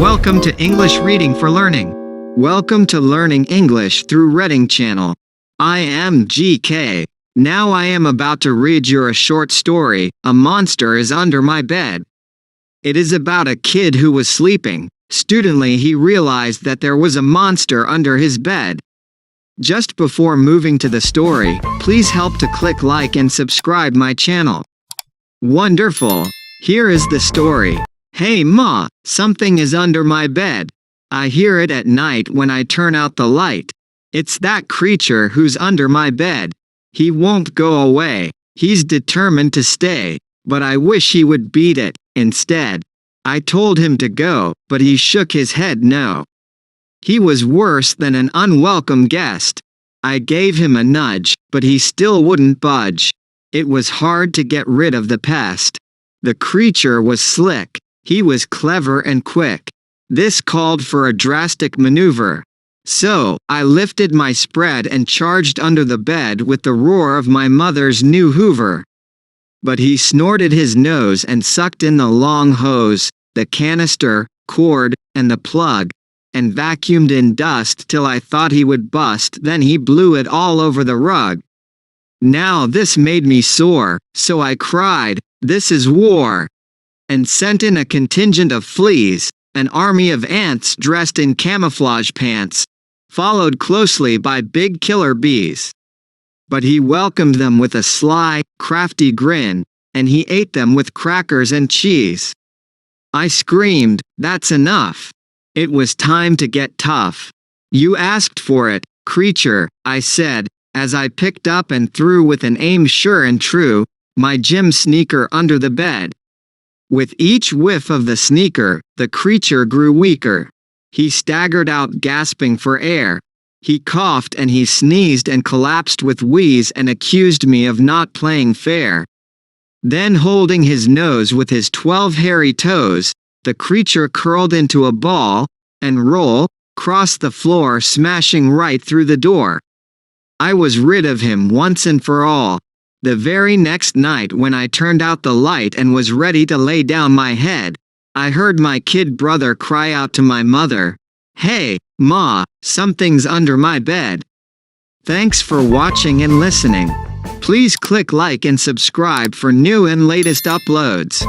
Welcome to English Reading for Learning. Welcome to Learning English through Reading Channel. I am GK. Now I am about to read you a short story, A Monster is Under My Bed. It is about a kid who was sleeping. Suddenly he realized that there was a monster under his bed. Just before moving to the story, please help to click like and subscribe my channel. Wonderful! Here is the story. Hey Ma, something is under my bed. I hear it at night when I turn out the light. It's that creature who's under my bed. He won't go away. He's determined to stay, but I wish he would beat it instead. I told him to go, but he shook his head no. He was worse than an unwelcome guest. I gave him a nudge, but he still wouldn't budge. It was hard to get rid of the pest. The creature was slick. He was clever and quick. This called for a drastic maneuver. So, I lifted my spread and charged under the bed with the roar of my mother's new Hoover. But he snorted his nose and sucked in the long hose, the canister, cord, and the plug, and vacuumed in dust till I thought he would bust. Then he blew it all over the rug. Now this made me sore, so I cried, "This is war!" and sent in a contingent of fleas, an army of ants dressed in camouflage pants, followed closely by big killer bees. But he welcomed them with a sly, crafty grin, and he ate them with crackers and cheese. I screamed, "That's enough!" It was time to get tough. "You asked for it, creature," I said, as I picked up and threw with an aim sure and true, my gym sneaker under the bed. With each whiff of the sneaker, the creature grew weaker. He staggered out gasping for air. He coughed and he sneezed and collapsed with wheeze and accused me of not playing fair. Then holding his nose with his 12 hairy toes, the creature curled into a ball, and crossed the floor smashing right through the door. I was rid of him once and for all. The very next night when I turned out the light and was ready to lay down my head, I heard my kid brother cry out to my mother, "Hey, Ma, something's under my bed." Thanks for watching and listening. Please click like and subscribe for new and latest uploads.